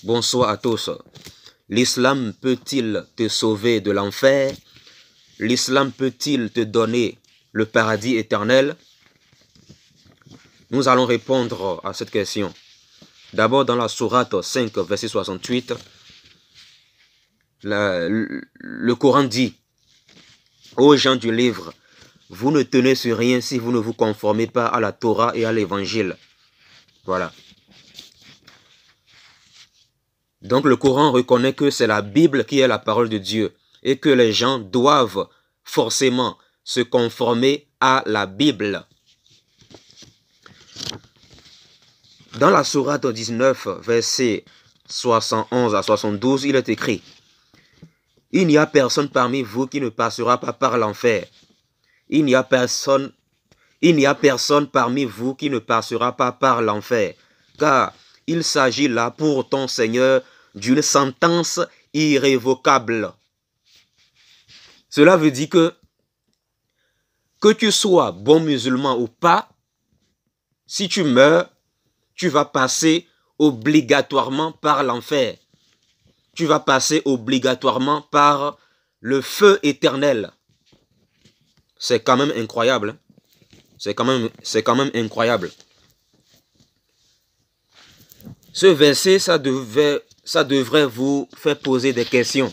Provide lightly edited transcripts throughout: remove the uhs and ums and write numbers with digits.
Bonsoir à tous. L'islam peut-il te sauver de l'enfer? L'islam peut-il te donner le paradis éternel? Nous allons répondre à cette question. D'abord dans la sourate 5, verset 68, le Coran dit: ô gens du livre, vous ne tenez sur rien si vous ne vous conformez pas à la Torah et à l'évangile. Voilà. Donc le Coran reconnaît que c'est la Bible qui est la parole de Dieu et que les gens doivent forcément se conformer à la Bible. Dans la sourate 19, versets 71 à 72, il est écrit: il n'y a personne parmi vous qui ne passera pas par l'enfer. Il n'y a personne parmi vous qui ne passera pas par l'enfer, car il s'agit là pour ton Seigneur d'une sentence irrévocable. Cela veut dire que tu sois bon musulman ou pas, si tu meurs, tu vas passer obligatoirement par l'enfer. Tu vas passer obligatoirement par le feu éternel. C'est quand même incroyable. C'est quand même incroyable. Ce verset, ça devrait vous faire poser des questions.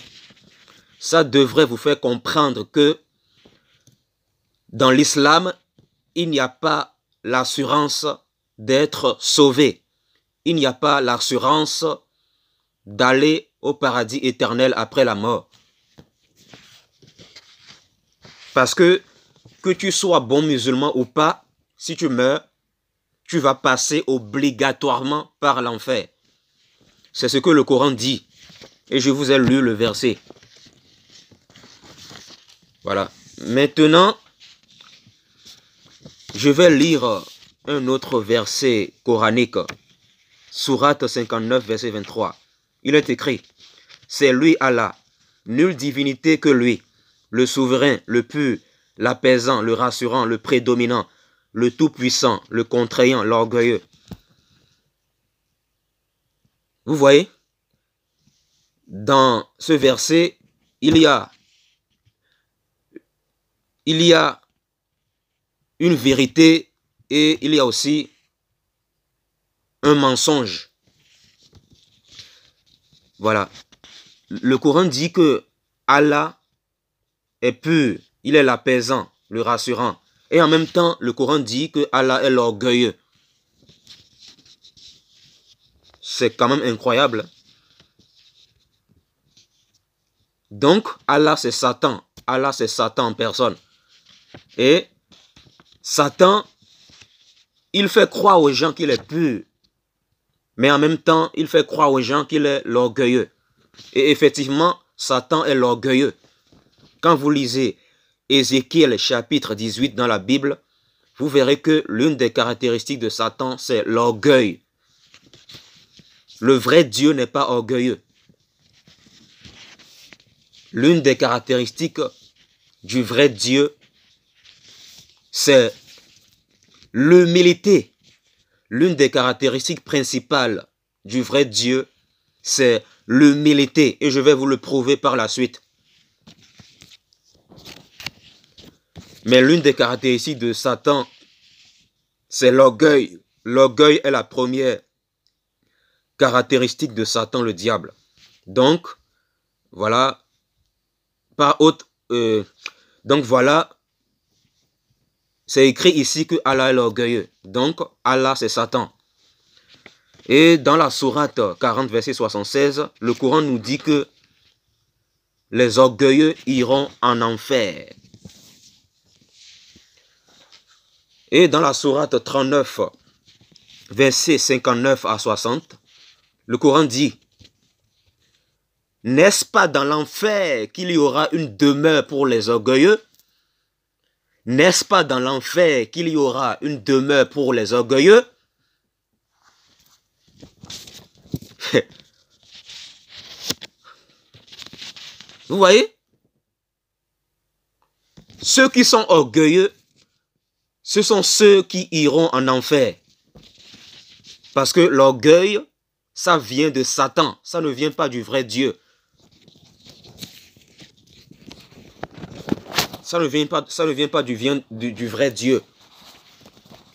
Ça devrait vous faire comprendre que dans l'islam, il n'y a pas l'assurance d'être sauvé. Il n'y a pas l'assurance d'aller au paradis éternel après la mort. Parce que tu sois bon musulman ou pas, si tu meurs, tu vas passer obligatoirement par l'enfer. C'est ce que le Coran dit. Et je vous ai lu le verset. Voilà. Maintenant, je vais lire un autre verset coranique. Sourate 59, verset 23. Il est écrit: c'est lui Allah, nulle divinité que lui, le souverain, le pur, l'apaisant, le rassurant, le prédominant, le tout-puissant, le contraignant, l'orgueilleux. Vous voyez, dans ce verset, il y a une vérité et il y a aussi un mensonge. Voilà. Le Coran dit que Allah est pur, il est l'apaisant, le rassurant. Et en même temps, le Coran dit que Allah est l'orgueilleux. C'est quand même incroyable. Donc, Allah c'est Satan. Allah c'est Satan en personne. Et Satan, il fait croire aux gens qu'il est pur. Mais en même temps, il fait croire aux gens qu'il est l'orgueilleux. Et effectivement, Satan est l'orgueilleux. Quand vous lisez Ézéchiel chapitre 18 dans la Bible, vous verrez que l'une des caractéristiques de Satan, c'est l'orgueil. Le vrai Dieu n'est pas orgueilleux. L'une des caractéristiques du vrai Dieu, c'est l'humilité. L'une des caractéristiques principales du vrai Dieu, c'est l'humilité. Et je vais vous le prouver par la suite. Mais l'une des caractéristiques de Satan, c'est l'orgueil. L'orgueil est la première caractéristique de Satan, le diable. Donc, voilà. Donc, voilà. C'est écrit ici que Allah est l'orgueilleux. Donc, Allah, c'est Satan. Et dans la sourate 40, verset 76, le Coran nous dit que les orgueilleux iront en enfer. Et dans la sourate 39, verset 59 à 60, le Coran dit: n'est-ce pas dans l'enfer qu'il y aura une demeure pour les orgueilleux? N'est-ce pas dans l'enfer qu'il y aura une demeure pour les orgueilleux? Vous voyez? Ceux qui sont orgueilleux, ce sont ceux qui iront en enfer. Parce que l'orgueil ça vient de Satan. Ça ne vient pas du vrai Dieu. Ça ne vient pas du vrai Dieu.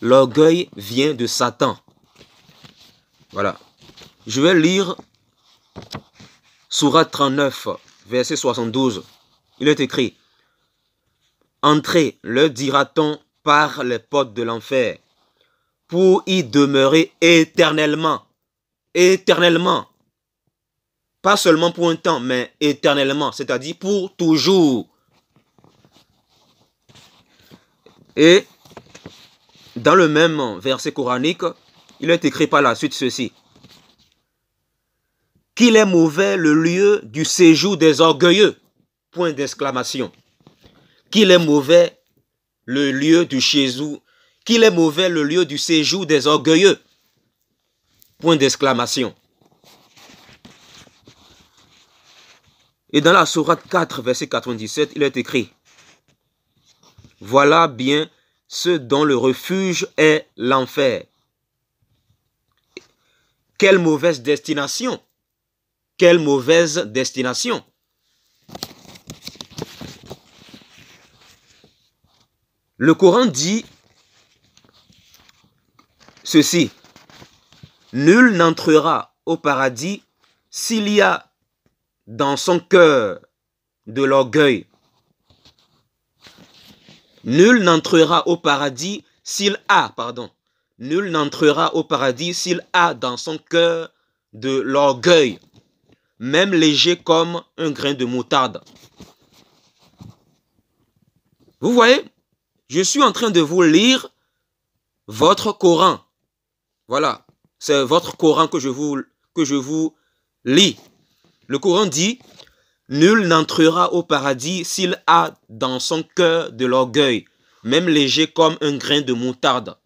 L'orgueil vient de Satan. Voilà. Je vais lire Sourate 39, verset 72. Il est écrit: entrez, leur dira-t-on, par les portes de l'enfer, pour y demeurer éternellement. Éternellement. Pas seulement pour un temps, mais éternellement, c'est-à-dire pour toujours. Et dans le même verset coranique, il est écrit par la suite ceci: qu'il est mauvais le lieu du séjour des orgueilleux. Point d'exclamation. Qu'il est mauvais le lieu du séjour. Qu'il est mauvais le lieu du séjour des orgueilleux. Point d'exclamation. Et dans la sourate 4, verset 97, il est écrit: voilà bien ceux dont le refuge est l'enfer. Quelle mauvaise destination! Quelle mauvaise destination! Le Coran dit ceci: nul n'entrera au paradis s'il y a dans son cœur de l'orgueil. Nul n'entrera au paradis s'il a, nul n'entrera au paradis s'il a dans son cœur de l'orgueil, même léger comme un grain de moutarde. Vous voyez, je suis en train de vous lire votre Coran. Voilà, c'est votre Coran que je vous lis. Le Coran dit: nul n'entrera au paradis s'il a dans son cœur de l'orgueil, même léger comme un grain de moutarde.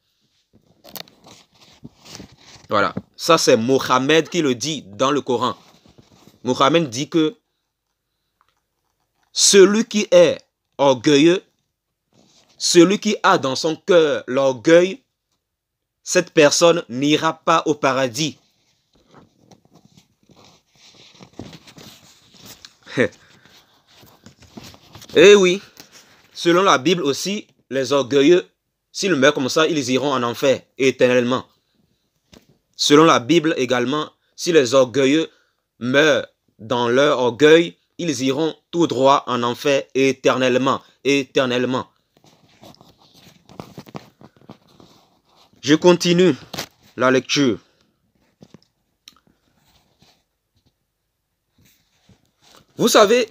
Voilà, ça c'est Mohammed qui le dit dans le Coran. Mohammed dit que celui qui est orgueilleux, celui qui a dans son cœur l'orgueil, cette personne n'ira pas au paradis. Eh oui, selon la Bible aussi, les orgueilleux, s'ils meurent comme ça, ils iront en enfer éternellement. Selon la Bible également, si les orgueilleux meurent dans leur orgueil, ils iront tout droit en enfer éternellement. Éternellement. Je continue la lecture. Vous savez,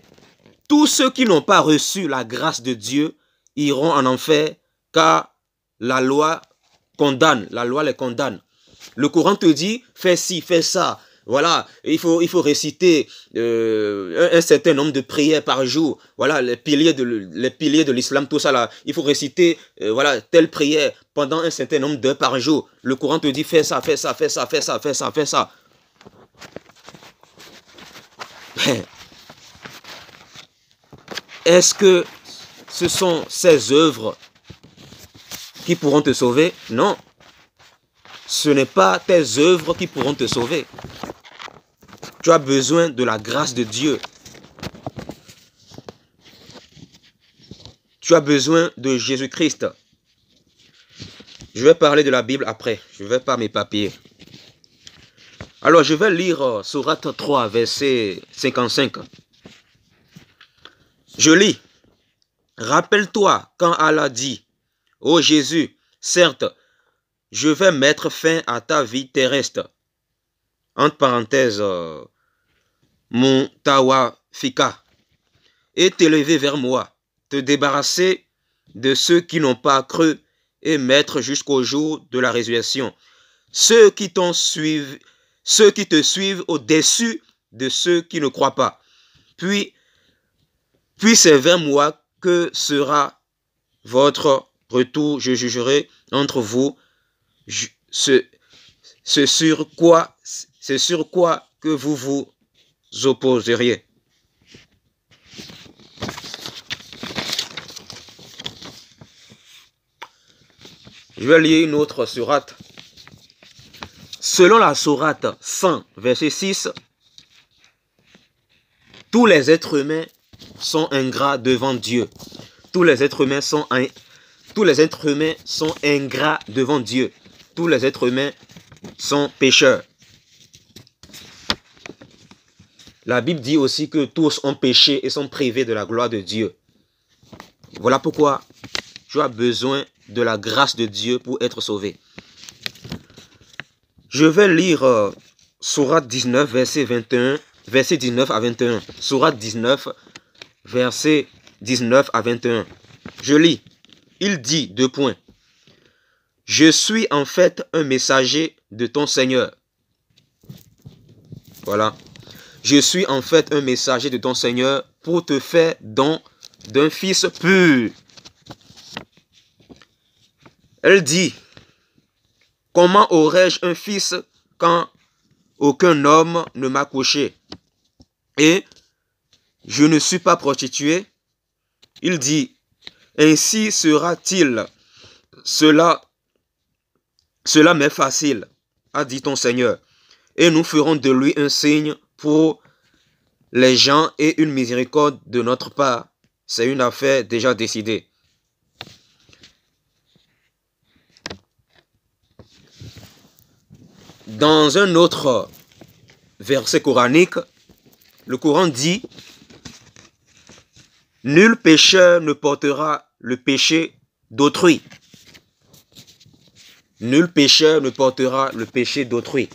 tous ceux qui n'ont pas reçu la grâce de Dieu iront en enfer, car la loi condamne, la loi les condamne. Le Coran te dit, fais ci, fais ça. Voilà, il faut réciter un certain nombre de prières par jour. Voilà, les piliers de l'islam, tout ça là. Il faut réciter voilà, telle prière pendant un certain nombre d'heures par jour. Le Coran te dit, fais ça, fais ça, fais ça, fais ça, fais ça, fais ça. Est-ce que ce sont ces œuvres qui pourront te sauver? Non. Ce n'est pas tes œuvres qui pourront te sauver. Tu as besoin de la grâce de Dieu. Tu as besoin de Jésus-Christ. Je vais parler de la Bible après. Je ne vais pas m'éparpiller. Alors, je vais lire Sourate 3, verset 55. Je lis. Rappelle-toi quand Allah dit: ô Jésus, certes, je vais mettre fin à ta vie terrestre. Entre parenthèses, mon tawafika. Et t'élever vers moi, te débarrasser de ceux qui n'ont pas cru et mettre jusqu'au jour de la résurrection ceux qui te suivent au-dessus de ceux qui ne croient pas. Puis c'est vers moi que sera votre retour. Je jugerai entre vous ce sur quoi que vous vous opposeriez. Je vais lire une autre sourate. Selon la sourate 100, verset 6, tous les êtres humains sont ingrats devant Dieu. Tous les êtres humains sont ingrats devant Dieu. Tous les êtres humains sont pécheurs. La Bible dit aussi que tous ont péché et sont privés de la gloire de Dieu. Voilà pourquoi tu as besoin de la grâce de Dieu pour être sauvé. Je vais lire Sourate 19, verset 21, verset 19 à 21. Sourate 19, verset 19 à 21. Je lis. Il dit, 2 points. Je suis en fait un messager de ton Seigneur. Voilà. Je suis en fait un messager de ton Seigneur pour te faire don d'un fils pur. Elle dit, comment aurais-je un fils quand aucun homme ne m'a couché et je ne suis pas prostituée? Il dit, ainsi sera-t-il. Cela m'est facile, a dit ton Seigneur, et nous ferons de lui un signe pour les gens et une miséricorde de notre part. C'est une affaire déjà décidée. Dans un autre verset coranique, le Coran dit, nul pécheur ne portera le péché d'autrui. Nul pécheur ne portera le péché d'autrui.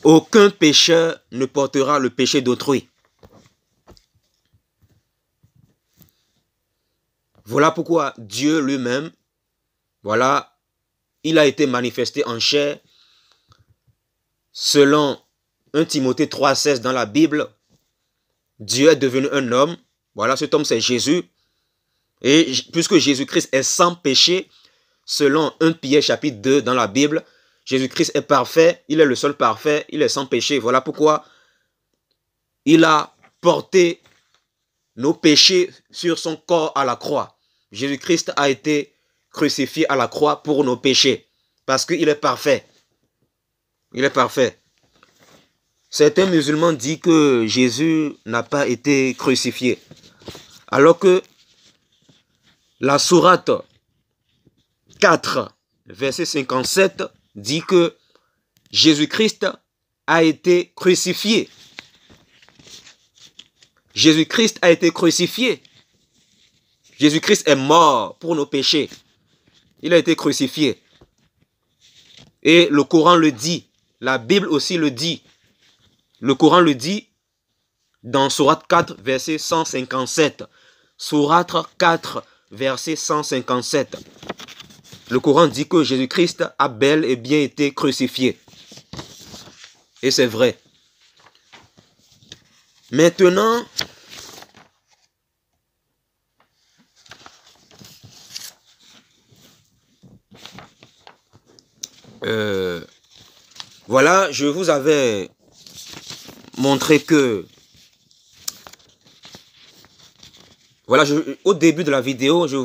Aucun pécheur ne portera le péché d'autrui. Voilà pourquoi Dieu lui-même, voilà, il a été manifesté en chair. Selon 1 Timothée 3,16 dans la Bible, Dieu est devenu un homme. Voilà, cet homme c'est Jésus. Et puisque Jésus-Christ est sans péché, selon 1 Pierre chapitre 2 dans la Bible, Jésus-Christ est parfait, il est le seul parfait, il est sans péché. Voilà pourquoi il a porté nos péchés sur son corps à la croix. Jésus-Christ a été crucifié à la croix pour nos péchés, parce qu'il est parfait. Il est parfait. Certains musulmans disent que Jésus n'a pas été crucifié, alors que la sourate 4, verset 57, dit que Jésus-Christ a été crucifié. Jésus-Christ a été crucifié. Jésus-Christ est mort pour nos péchés. Il a été crucifié. Et le Coran le dit. La Bible aussi le dit. Le Coran le dit dans Sourate 4, verset 157. Sourate 4, verset 157. Le Coran dit que Jésus-Christ a bel et bien été crucifié. Et c'est vrai. Maintenant, voilà, je vous avais montré que, voilà, au début de la vidéo, je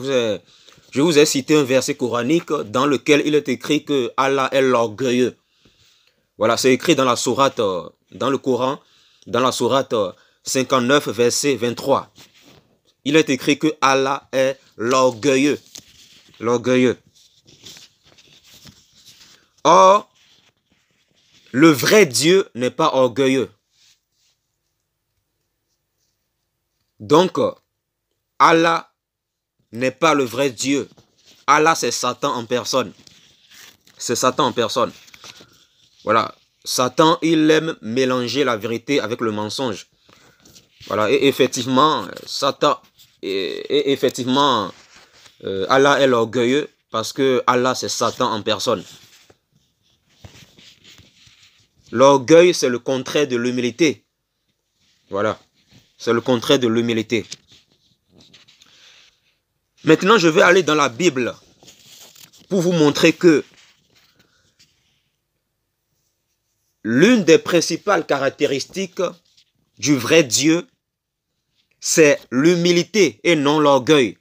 vous ai cité un verset coranique dans lequel il est écrit que Allah est l'orgueilleux. Voilà, c'est écrit dans la sourate, dans le Coran, dans la sourate 59, verset 23. Il est écrit que Allah est l'orgueilleux. L'orgueilleux. Or, le vrai Dieu n'est pas orgueilleux. Donc, Allah n'est pas le vrai Dieu. Allah, c'est Satan en personne. C'est Satan en personne. Voilà. Satan, il aime mélanger la vérité avec le mensonge. Voilà. Et effectivement, Satan, et effectivement, Allah est l'orgueilleux parce que Allah, c'est Satan en personne. L'orgueil, c'est le contraire de l'humilité. Voilà. C'est le contraire de l'humilité. Maintenant, je vais aller dans la Bible pour vous montrer que l'une des principales caractéristiques du vrai Dieu, c'est l'humilité et non l'orgueil.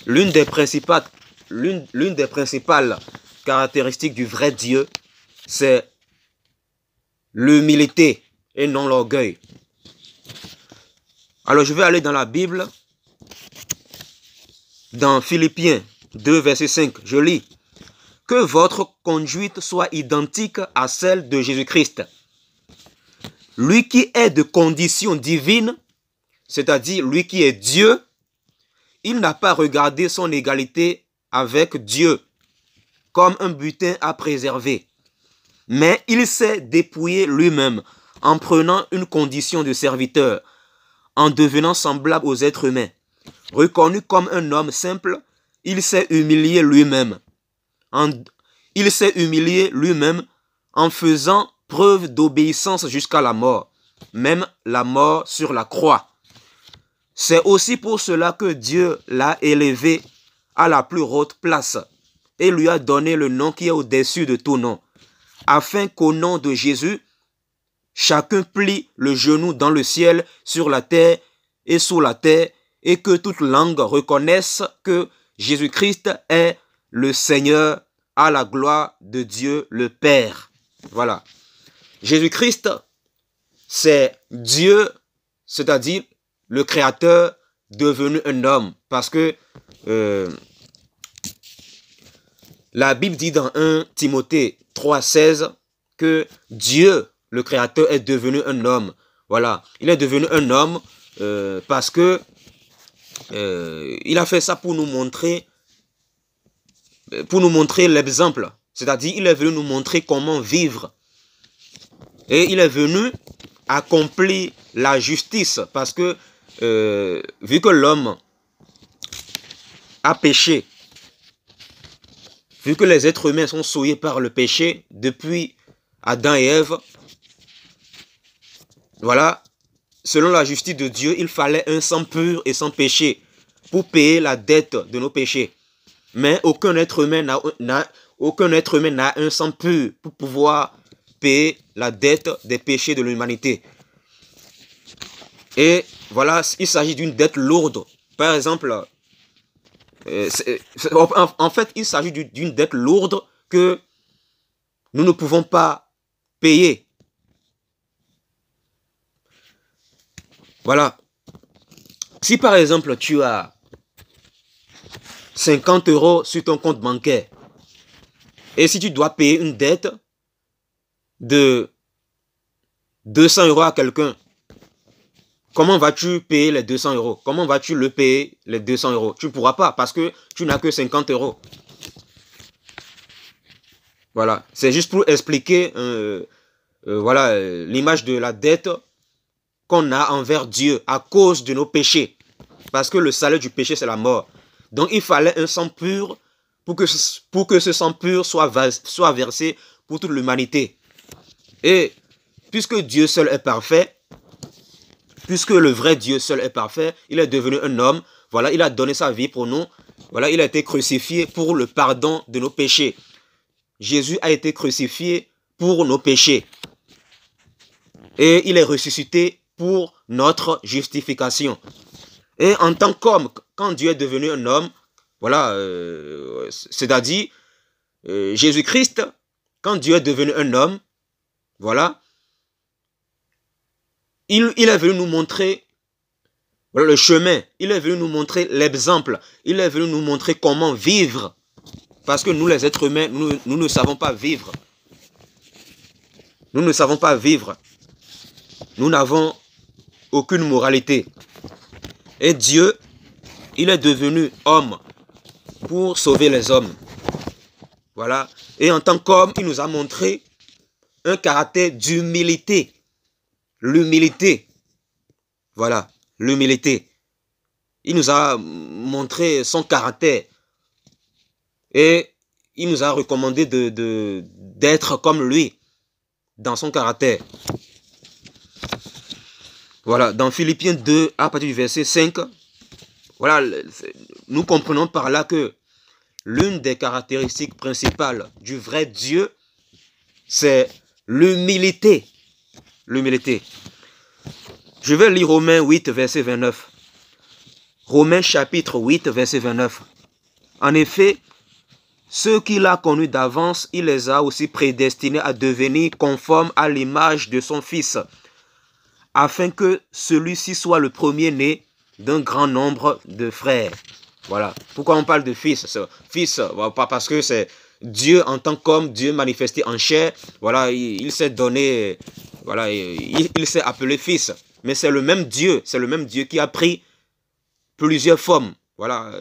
L'une des principales l'une des principales caractéristiques du vrai Dieu, c'est l'humilité et non l'orgueil. Alors je vais aller dans la Bible, dans Philippiens 2, verset 5, je lis. Que votre conduite soit identique à celle de Jésus-Christ. Lui qui est de condition divine, c'est-à-dire lui qui est Dieu, il n'a pas regardé son égalité avec Dieu comme un butin à préserver. Mais il s'est dépouillé lui-même en prenant une condition de serviteur, en devenant semblable aux êtres humains. Reconnu comme un homme simple, il s'est humilié lui-même. Il s'est humilié lui-même en faisant preuve d'obéissance jusqu'à la mort, même la mort sur la croix. C'est aussi pour cela que Dieu l'a élevé à la plus haute place et lui a donné le nom qui est au-dessus de tout nom, afin qu'au nom de Jésus, chacun plie le genou dans le ciel, sur la terre et sous la terre, et que toute langue reconnaisse que Jésus-Christ est le Seigneur, à la gloire de Dieu le Père. Voilà. Jésus-Christ, c'est Dieu, c'est-à-dire le Créateur devenu un homme. Parce que la Bible dit dans 1 Timothée 3,16 que Dieu, le Créateur, est devenu un homme. Voilà. Il est devenu un homme parce que il a fait ça pour nous montrer l'exemple. C'est-à-dire, il est venu nous montrer comment vivre. Et il est venu accomplir la justice. Parce que, vu que l'homme a péché, vu que les êtres humains sont souillés par le péché, depuis Adam et Ève, voilà, selon la justice de Dieu, il fallait un sang pur et sans péché pour payer la dette de nos péchés. Mais aucun être humain n'a un sang pur pour pouvoir payer la dette des péchés de l'humanité. Et voilà, il s'agit d'une dette lourde. Par exemple, en fait, il s'agit d'une dette lourde que nous ne pouvons pas payer. Voilà. Si par exemple, tu as 50 € sur ton compte bancaire, et si tu dois payer une dette de 200 € à quelqu'un, comment vas-tu payer les 200 €? Comment vas-tu le payer, les 200 €? Tu ne pourras pas parce que tu n'as que 50 €. Voilà. C'est juste pour expliquer voilà, l'image de la dette qu'on a envers Dieu à cause de nos péchés. Parce que le salaire du péché, c'est la mort. Donc, il fallait un sang pur pour que ce sang pur soit versé pour toute l'humanité. Et puisque Dieu seul est parfait, puisque le vrai Dieu seul est parfait, il est devenu un homme. Voilà, il a donné sa vie pour nous. Voilà, il a été crucifié pour le pardon de nos péchés. Jésus a été crucifié pour nos péchés. Et il est ressuscité pour notre justification. Et en tant qu'homme, quand Dieu est devenu un homme, voilà, c'est-à-dire Jésus-Christ, quand Dieu est devenu un homme, voilà, il est venu nous montrer voilà, le chemin, il est venu nous montrer l'exemple, il est venu nous montrer comment vivre. Parce que nous, les êtres humains, nous ne savons pas vivre. Nous ne savons pas vivre. Nous n'avons aucune moralité. Et Dieu, il est devenu homme pour sauver les hommes. Voilà. Et en tant qu'homme, il nous a montré un caractère d'humilité. L'humilité. Voilà, l'humilité. Il nous a montré son caractère. Et il nous a recommandé d'être comme lui dans son caractère. Voilà, dans Philippiens 2, à partir du verset 5, voilà, nous comprenons par là que l'une des caractéristiques principales du vrai Dieu, c'est l'humilité. L'humilité. Je vais lire Romains 8, verset 29. Romains chapitre 8, verset 29. En effet, Ceux qu'il a connus d'avance, il les a aussi prédestinés à devenir conformes à l'image de son Fils, afin que celui-ci soit le premier-né d'un grand nombre de frères. Voilà. Pourquoi on parle de Fils? Fils, pas parce que c'est Dieu en tant qu'homme, Dieu manifesté en chair. Voilà, il s'est donné, voilà, il s'est appelé Fils. Mais c'est le même Dieu qui a pris plusieurs formes. Voilà,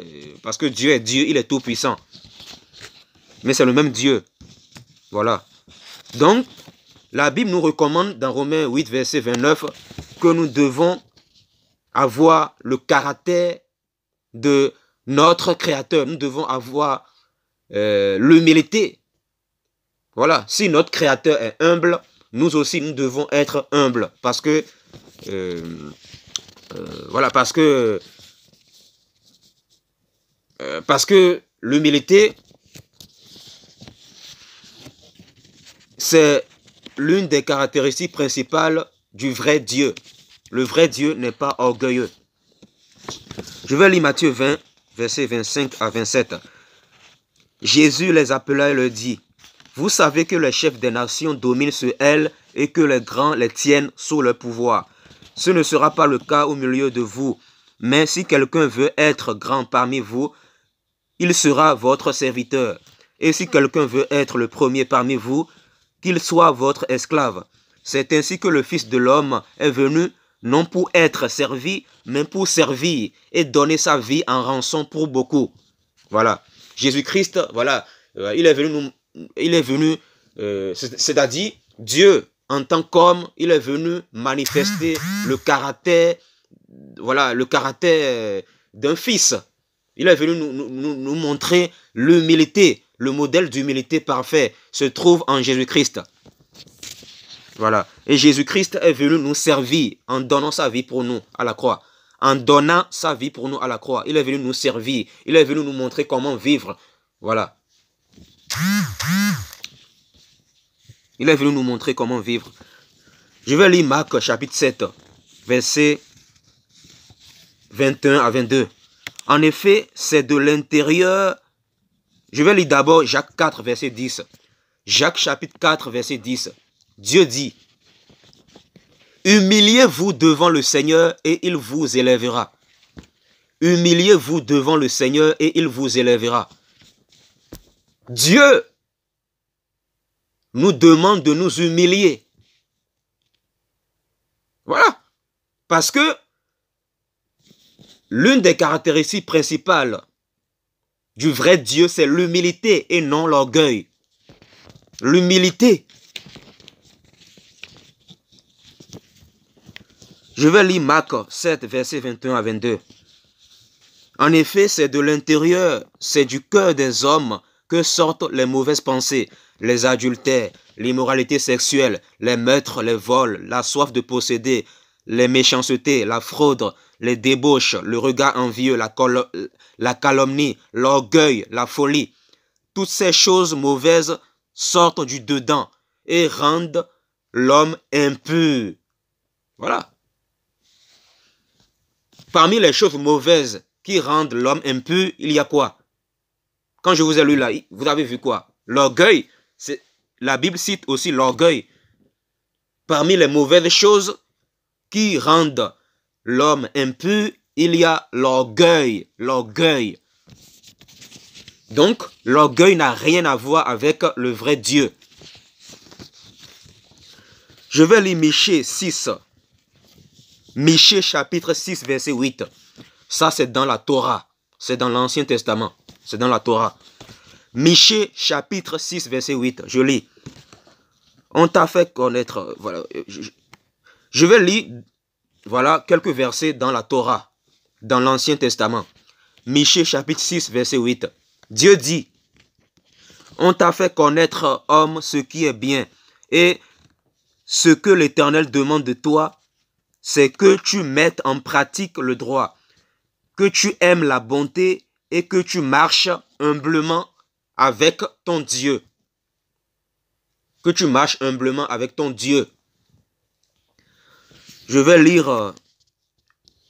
parce que Dieu est Dieu, il est tout puissant. Mais c'est le même Dieu. Voilà. Donc, la Bible nous recommande dans Romains 8, verset 29, que nous devons avoir le caractère de notre Créateur. Nous devons avoir l'humilité. Voilà. Si notre Créateur est humble, nous aussi, nous devons être humbles. Parce que, voilà, parce que l'humilité, c'est l'une des caractéristiques principales du vrai Dieu. Le vrai Dieu n'est pas orgueilleux. Je vais lire Matthieu 20, versets 25 à 27. Jésus les appela et leur dit, « Vous savez que les chefs des nations dominent sur elles et que les grands les tiennent sous leur pouvoir. Ce ne sera pas le cas au milieu de vous, mais si quelqu'un veut être grand parmi vous, il sera votre serviteur. Et si quelqu'un veut être le premier parmi vous, qu'il soit votre esclave. C'est ainsi que le Fils de l'homme est venu, non pour être servi, mais pour servir et donner sa vie en rançon pour beaucoup. » Voilà. Jésus-Christ, voilà, il est venu, c'est-à-dire Dieu en tant qu'homme, il est venu manifester le caractère, voilà, le caractère d'un fils. Il est venu nous montrer l'humilité. Le modèle d'humilité parfait se trouve en Jésus-Christ. Voilà. Et Jésus-Christ est venu nous servir en donnant sa vie pour nous à la croix. En donnant sa vie pour nous à la croix. Il est venu nous servir. Il est venu nous montrer comment vivre. Voilà. Il est venu nous montrer comment vivre. Je vais lire Marc chapitre 7, versets 21 à 22. En effet, c'est de l'intérieur. Je vais lire d'abord Jacques 4, verset 10. Jacques chapitre 4, verset 10. Dieu dit, « Humiliez-vous devant le Seigneur et il vous élèvera. » Humiliez-vous devant le Seigneur et il vous élèvera. Dieu nous demande de nous humilier. Voilà. Parce que l'une des caractéristiques principales du vrai Dieu, c'est l'humilité et non l'orgueil. L'humilité. Je vais lire Marc 7, versets 21 à 22. En effet, c'est de l'intérieur, c'est du cœur des hommes que sortent les mauvaises pensées, les adultères, l'immoralité sexuelle, les meurtres, les vols, la soif de posséder, les méchancetés, la fraude, les débauches, le regard envieux, la calomnie, l'orgueil, la folie. Toutes ces choses mauvaises sortent du dedans et rendent l'homme impur. Voilà. Parmi les choses mauvaises qui rendent l'homme impur, il y a quoi? Quand je vous ai lu là, vous avez vu quoi? L'orgueil. La Bible cite aussi l'orgueil. Parmi les mauvaises choses qui rendent l'homme impur, il y a l'orgueil. L'orgueil. Donc, l'orgueil n'a rien à voir avec le vrai Dieu. Je vais lire Michée 6. Michée chapitre 6, verset 8. Ça, c'est dans la Torah. C'est dans l'Ancien Testament. C'est dans la Torah. Michée chapitre 6, verset 8. Je lis. On t'a fait connaître. Voilà. Je vais lire, voilà, quelques versets dans la Torah, dans l'Ancien Testament. Michée chapitre 6, verset 8. Dieu dit, on t'a fait connaître, homme, ce qui est bien. Et ce que l'Éternel demande de toi, c'est que tu mettes en pratique le droit, que tu aimes la bonté et que tu marches humblement avec ton Dieu. Que tu marches humblement avec ton Dieu. Je vais lire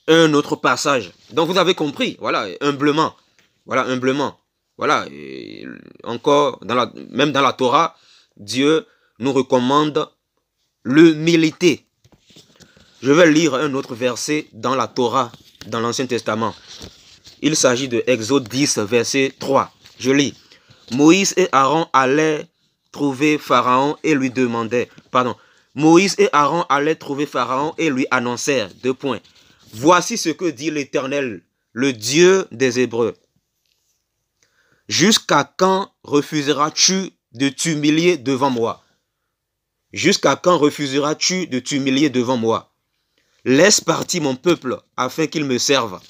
un autre passage. Donc vous avez compris, voilà, humblement. Voilà, humblement. Voilà, et encore, même dans la Torah, Dieu nous recommande l'humilité. Je vais lire un autre verset dans la Torah, dans l'Ancien Testament. Il s'agit de Exode 10, verset 3. Je lis. Moïse et Aaron allaient trouver Pharaon et lui demandaient, Moïse et Aaron allaient trouver Pharaon et lui annoncèrent, 2 points. Voici ce que dit l'Éternel, le Dieu des Hébreux. Jusqu'à quand refuseras-tu de t'humilier devant moi? Jusqu'à quand refuseras-tu de t'humilier devant moi? Laisse partir mon peuple afin qu'il me serve.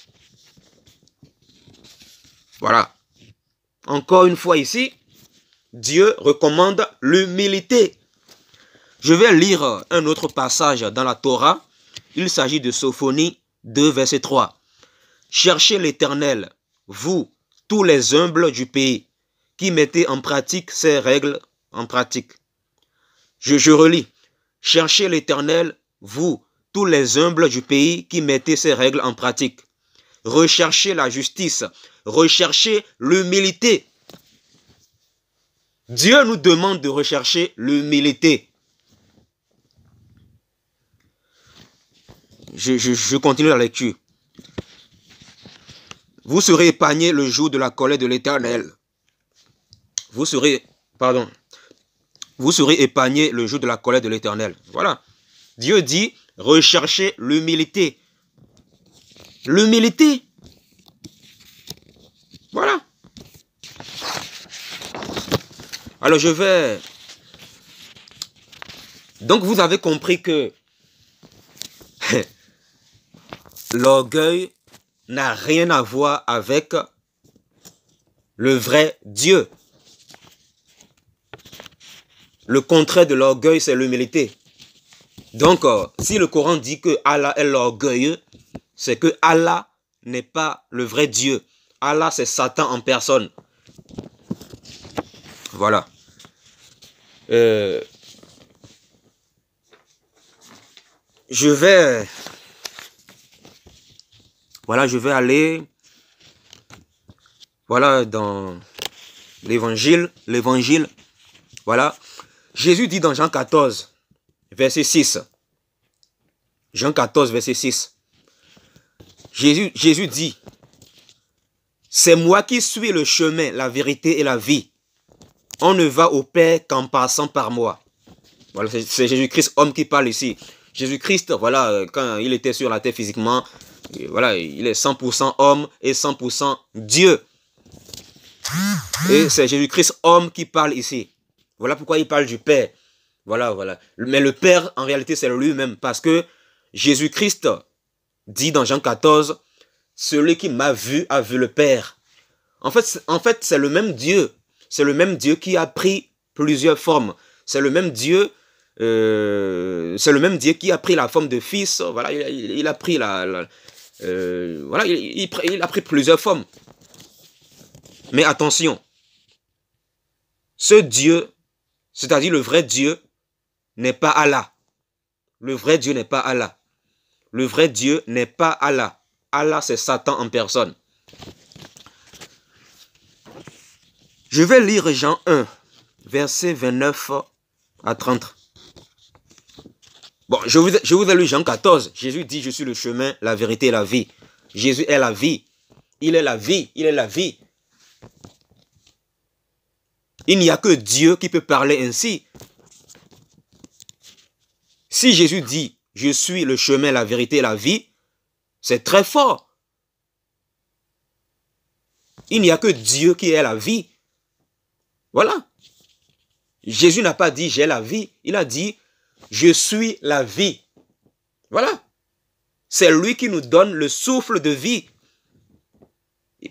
Voilà. Encore une fois ici, Dieu recommande l'humilité. Je vais lire un autre passage dans la Torah. Il s'agit de Sophonie 2, verset 3. Cherchez l'Éternel, vous, tous les humbles du pays, qui mettez en pratique ces règles en pratique. Je relis. Cherchez l'Éternel, vous, tous les humbles du pays, qui mettez ces règles en pratique. Recherchez la justice, recherchez l'humilité. Dieu nous demande de rechercher l'humilité. Je continue la lecture. Vous serez épargnés le jour de la colère de l'Éternel. Vous serez épargnés le jour de la colère de l'Éternel. Voilà. Dieu dit, recherchez l'humilité. L'humilité. Voilà. Alors je vais... Donc vous avez compris que l'orgueil n'a rien à voir avec le vrai Dieu. Le contraire de l'orgueil, c'est l'humilité. Donc, si le Coran dit que Allah est l'orgueilleux, c'est que Allah n'est pas le vrai Dieu. Allah, c'est Satan en personne. Voilà. Je vais aller dans l'évangile. Voilà. Jésus dit dans Jean 14, verset 6. Jean 14, verset 6. Jésus dit, c'est moi qui suis le chemin, la vérité et la vie. On ne va au Père qu'en passant par moi. Voilà, c'est Jésus-Christ, homme, qui parle ici. Jésus-Christ, voilà, quand il était sur la terre physiquement, voilà, il est 100% homme et 100% Dieu. Et c'est Jésus-Christ, homme, qui parle ici. Voilà pourquoi il parle du Père. Voilà. Mais le Père, en réalité, c'est lui-même. Parce que Jésus-Christ dit dans Jean 14, celui qui m'a vu a vu le Père. En fait, c'est le même Dieu. C'est le même Dieu qui a pris plusieurs formes. C'est le même Dieu qui a pris la forme de fils. Voilà, il a pris il a pris plusieurs formes. Mais attention, ce Dieu, c'est-à-dire le vrai Dieu, n'est pas Allah. Le vrai Dieu n'est pas Allah. Le vrai Dieu n'est pas Allah. Allah, c'est Satan en personne. Je vais lire Jean 1, versets 29 à 30. Bon, je vous ai lu Jean 14. Jésus dit, je suis le chemin, la vérité et la vie. Jésus est la vie. Il est la vie. Il est la vie. Il n'y a que Dieu qui peut parler ainsi. Si Jésus dit, je suis le chemin, la vérité et la vie, c'est très fort. Il n'y a que Dieu qui est la vie. Voilà. Jésus n'a pas dit, j'ai la vie. Il a dit, je suis la vie. Voilà. C'est lui qui nous donne le souffle de vie.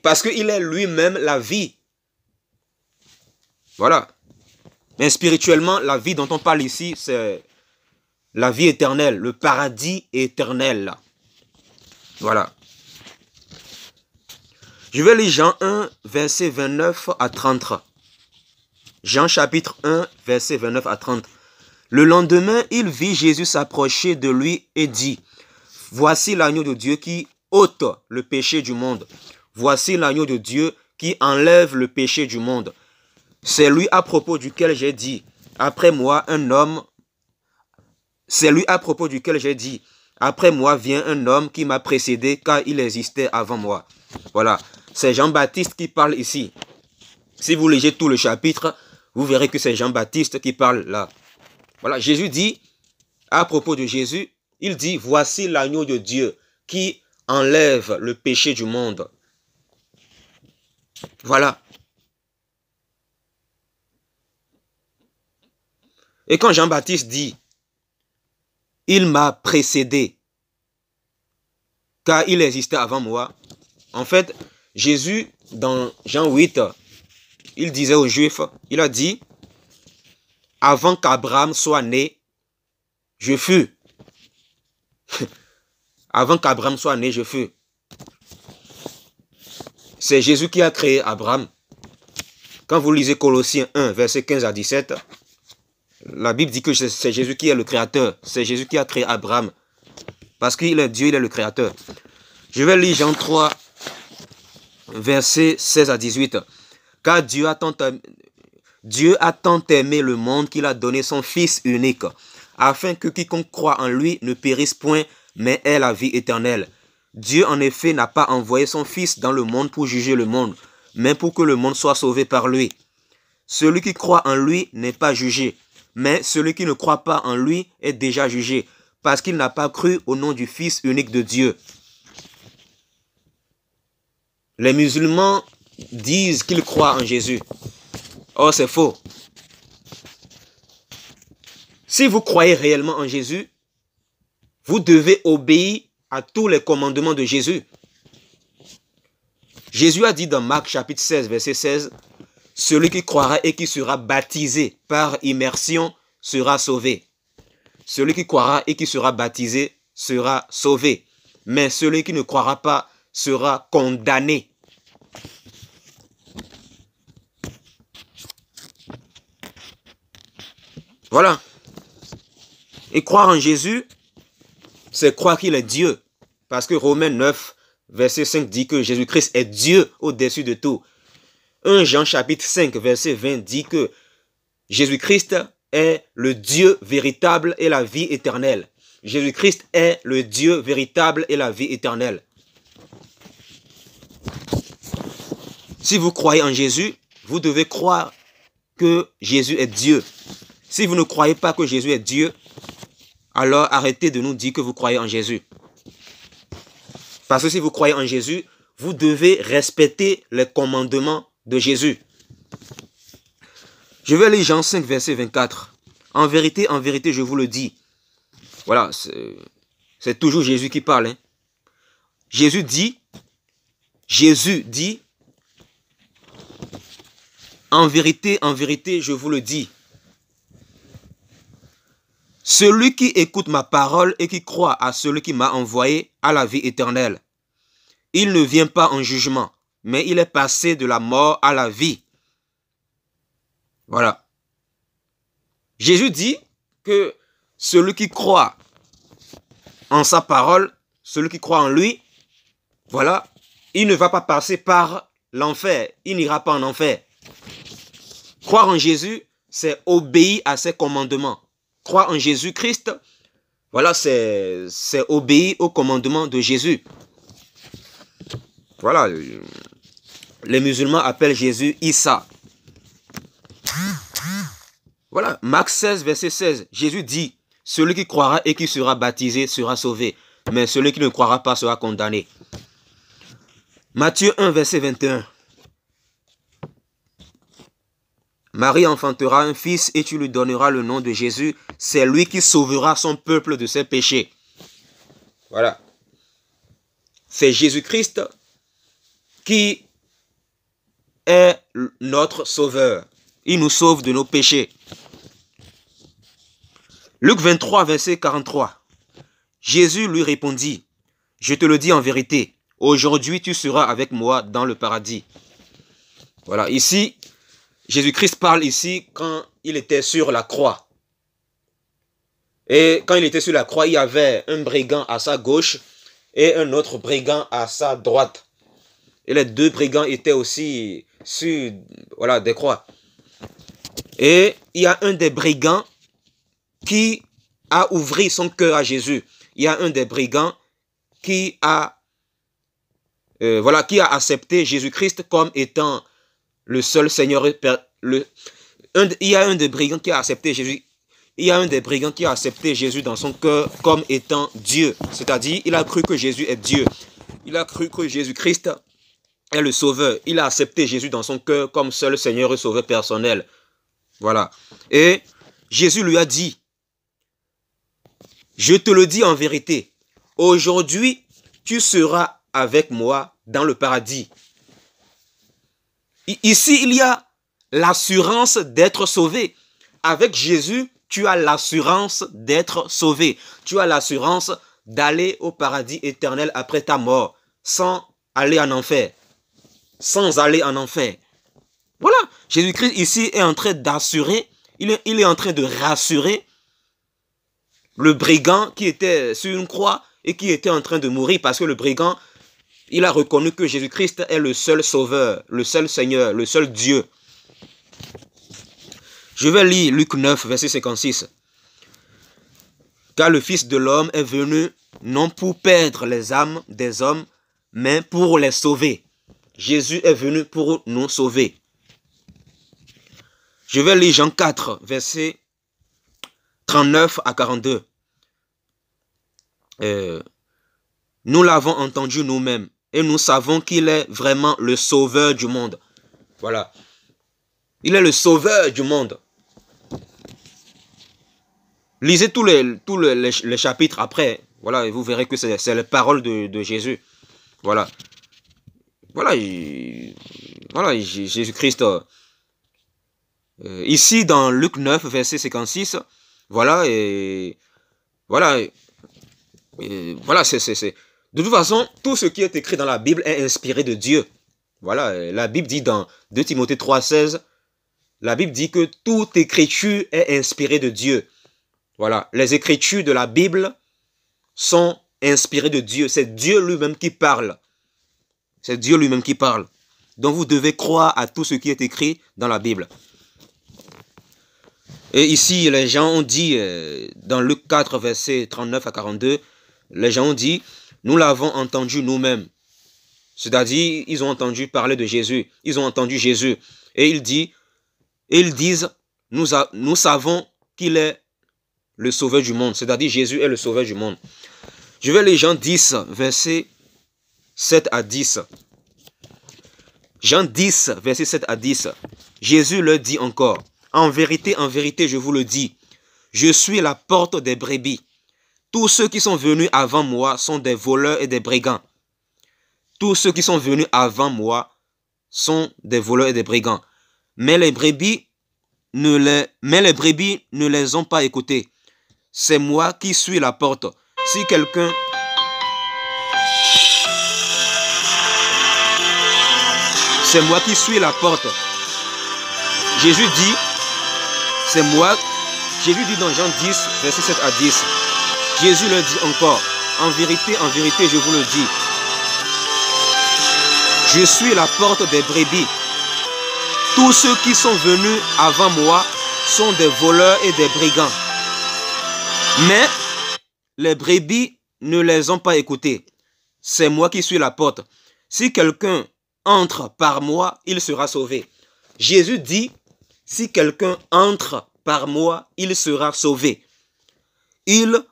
Parce qu'il est lui-même la vie. Voilà. Mais spirituellement, la vie dont on parle ici, c'est la vie éternelle, le paradis éternel. Voilà. Je vais lire Jean 1, verset 29 à 30. Jean chapitre 1, verset 29 à 30. Le lendemain, il vit Jésus s'approcher de lui et dit, voici l'agneau de Dieu qui ôte le péché du monde. Voici l'agneau de Dieu qui enlève le péché du monde. C'est lui à propos duquel j'ai dit, après moi un homme, c'est lui à propos duquel j'ai dit, après moi vient un homme qui m'a précédé car il existait avant moi. Voilà, c'est Jean-Baptiste qui parle ici. Si vous lisez tout le chapitre, vous verrez que c'est Jean-Baptiste qui parle là. Voilà, Jésus dit, à propos de Jésus, il dit, voici l'agneau de Dieu qui enlève le péché du monde. Voilà. Et quand Jean-Baptiste dit, il m'a précédé, car il existait avant moi, en fait, Jésus, dans Jean 8, il disait aux Juifs, il a dit, avant qu'Abraham soit né, je fus. Avant qu'Abraham soit né, je fus. C'est Jésus qui a créé Abraham. Quand vous lisez Colossiens 1, versets 15 à 17, la Bible dit que c'est Jésus qui est le créateur. C'est Jésus qui a créé Abraham. Parce qu'il est Dieu, il est le créateur. Je vais lire Jean 3, versets 16 à 18. Car Dieu a tant aimé le monde qu'il a donné son Fils unique, afin que quiconque croit en lui ne périsse point, mais ait la vie éternelle. Dieu en effet n'a pas envoyé son Fils dans le monde pour juger le monde, mais pour que le monde soit sauvé par lui. Celui qui croit en lui n'est pas jugé, mais celui qui ne croit pas en lui est déjà jugé, parce qu'il n'a pas cru au nom du Fils unique de Dieu. Les musulmans disent qu'ils croient en Jésus. Or, c'est faux. Si vous croyez réellement en Jésus, vous devez obéir à tous les commandements de Jésus. Jésus a dit dans Marc chapitre 16, verset 16, « Celui qui croira et qui sera baptisé par immersion sera sauvé. » Celui qui croira et qui sera baptisé sera sauvé. Mais celui qui ne croira pas sera condamné. Voilà. Et croire en Jésus, c'est croire qu'il est Dieu. Parce que Romains 9, verset 5 dit que Jésus-Christ est Dieu au-dessus de tout. 1 Jean chapitre 5, verset 20 dit que Jésus-Christ est le Dieu véritable et la vie éternelle. Jésus-Christ est le Dieu véritable et la vie éternelle. Si vous croyez en Jésus, vous devez croire que Jésus est Dieu. Si vous ne croyez pas que Jésus est Dieu, alors arrêtez de nous dire que vous croyez en Jésus. Parce que si vous croyez en Jésus, vous devez respecter les commandements de Jésus. Je vais lire Jean 5, verset 24. En vérité, je vous le dis. Voilà, c'est toujours Jésus qui parle. Jésus dit, en vérité, je vous le dis. Celui qui écoute ma parole et qui croit à celui qui m'a envoyé a la vie éternelle. Il ne vient pas en jugement, mais il est passé de la mort à la vie. Voilà. Jésus dit que celui qui croit en sa parole, celui qui croit en lui, voilà, il ne va pas passer par l'enfer. Il n'ira pas en enfer. Croire en Jésus, c'est obéir à ses commandements. Croire en Jésus-Christ, voilà, c'est obéir aux commandements de Jésus. Voilà, les musulmans appellent Jésus Issa. Voilà, Marc 16, verset 16, Jésus dit, « Celui qui croira et qui sera baptisé sera sauvé, mais celui qui ne croira pas sera condamné. » Matthieu 1, verset 21. Marie enfantera un fils et tu lui donneras le nom de Jésus. C'est lui qui sauvera son peuple de ses péchés. Voilà. C'est Jésus-Christ qui est notre sauveur. Il nous sauve de nos péchés. Luc 23, verset 43. Jésus lui répondit, « Je te le dis en vérité, aujourd'hui tu seras avec moi dans le paradis. » Voilà, ici, Jésus-Christ parle ici quand il était sur la croix. Et quand il était sur la croix, il y avait un brigand à sa gauche et un autre brigand à sa droite. Et les deux brigands étaient aussi sur voilà, des croix. Et il y a un des brigands qui a ouvert son cœur à Jésus. Il y a un des brigands qui a, qui a accepté Jésus-Christ comme étant le seul Seigneur. Il y a un des brigands qui a accepté Jésus. Il y a un des brigands qui a accepté Jésus dans son cœur comme étant Dieu. C'est-à-dire, il a cru que Jésus est Dieu. Il a cru que Jésus-Christ est le Sauveur. Il a accepté Jésus dans son cœur comme seul Seigneur et Sauveur personnel. Voilà. Et Jésus lui a dit, je te le dis en vérité, aujourd'hui, tu seras avec moi dans le paradis. Ici, il y a l'assurance d'être sauvé. Avec Jésus, tu as l'assurance d'être sauvé. Tu as l'assurance d'aller au paradis éternel après ta mort, sans aller en enfer. Sans aller en enfer. Voilà, Jésus-Christ ici est en train d'assurer, il est en train de rassurer le brigand qui était sur une croix et qui était en train de mourir parce que le brigand, il a reconnu que Jésus-Christ est le seul sauveur, le seul Seigneur, le seul Dieu. Je vais lire Luc 9, verset 56. Car le Fils de l'homme est venu non pour perdre les âmes des hommes, mais pour les sauver. Jésus est venu pour nous sauver. Je vais lire Jean 4, versets 39 à 42. Nous l'avons entendu nous-mêmes et nous savons qu'il est vraiment le sauveur du monde. Voilà. Il est le sauveur du monde. Lisez tous les chapitres après. Voilà, et vous verrez que c'est les paroles de Jésus. Voilà. Voilà, Jésus-Christ. Ici, dans Luc 9, verset 56, voilà, et voilà, c'est. De toute façon, tout ce qui est écrit dans la Bible est inspiré de Dieu. Voilà, la Bible dit dans 2 Timothée 3, 16, la Bible dit que toute écriture est inspirée de Dieu. Voilà, les écritures de la Bible sont inspirées de Dieu. C'est Dieu lui-même qui parle. C'est Dieu lui-même qui parle. Donc vous devez croire à tout ce qui est écrit dans la Bible. Et ici, les gens ont dit, dans Luc 4, versets 39 à 42, les gens ont dit, nous l'avons entendu nous-mêmes. C'est-à-dire, ils ont entendu parler de Jésus. Ils ont entendu Jésus. Et ils disent, nous savons qu'il est le sauveur du monde. C'est-à-dire, Jésus est le sauveur du monde. Je vais lire Jean 10, versets 7 à 10. Jean 10, versets 7 à 10. Jésus leur dit encore, en vérité, je vous le dis, je suis la porte des brebis. Tous ceux qui sont venus avant moi sont des voleurs et des brigands. Tous ceux qui sont venus avant moi sont des voleurs et des brigands. Mais les brebis ne les ont pas écoutés. C'est moi qui suis la porte. Si quelqu'un... C'est moi qui suis la porte. Jésus dit, c'est moi. Jésus dit dans Jean 10, verset 7 à 10. Jésus leur dit encore, en vérité, je vous le dis. Je suis la porte des brebis. Tous ceux qui sont venus avant moi sont des voleurs et des brigands. Mais les brebis ne les ont pas écoutés. C'est moi qui suis la porte. Si quelqu'un entre par moi, il sera sauvé. Jésus dit, si quelqu'un entre par moi, il sera sauvé. Il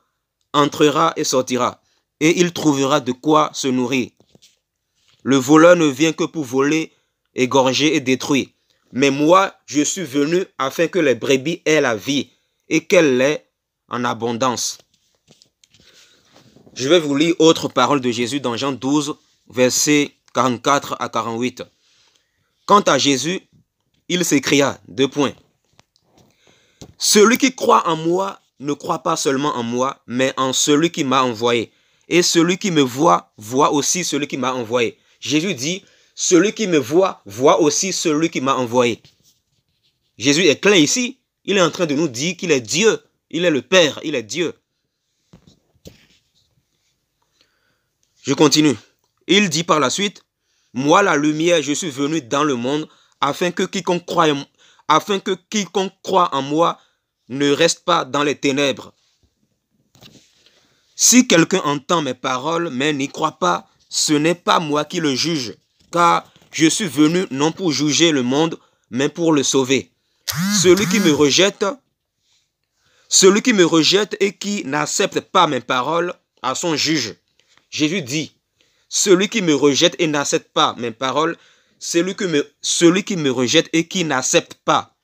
entrera et sortira, et il trouvera de quoi se nourrir. Le voleur ne vient que pour voler, égorger et détruire. Mais moi, je suis venu afin que les brebis aient la vie, et qu'elle l'ait en abondance. Je vais vous lire autre parole de Jésus dans Jean 12, versets 44 à 48. Quant à Jésus, il s'écria, 2 points. Celui qui croit en moi ne croit pas seulement en moi, mais en celui qui m'a envoyé. Et celui qui me voit, voit aussi celui qui m'a envoyé. Jésus dit, celui qui me voit, voit aussi celui qui m'a envoyé. Jésus est clair ici. Il est en train de nous dire qu'il est Dieu. Il est le Père, il est Dieu. Je continue. Il dit par la suite, Moi, la lumière, je suis venu dans le monde afin que quiconque croit en moi ne reste pas dans les ténèbres. Si quelqu'un entend mes paroles mais n'y croit pas, ce n'est pas moi qui le juge, car je suis venu non pour juger le monde, mais pour le sauver. Celui qui me rejette et qui n'accepte pas mes paroles a son juge. Jésus dit, celui qui me rejette et n'accepte pas mes paroles, celui qui me rejette et qui n'accepte pas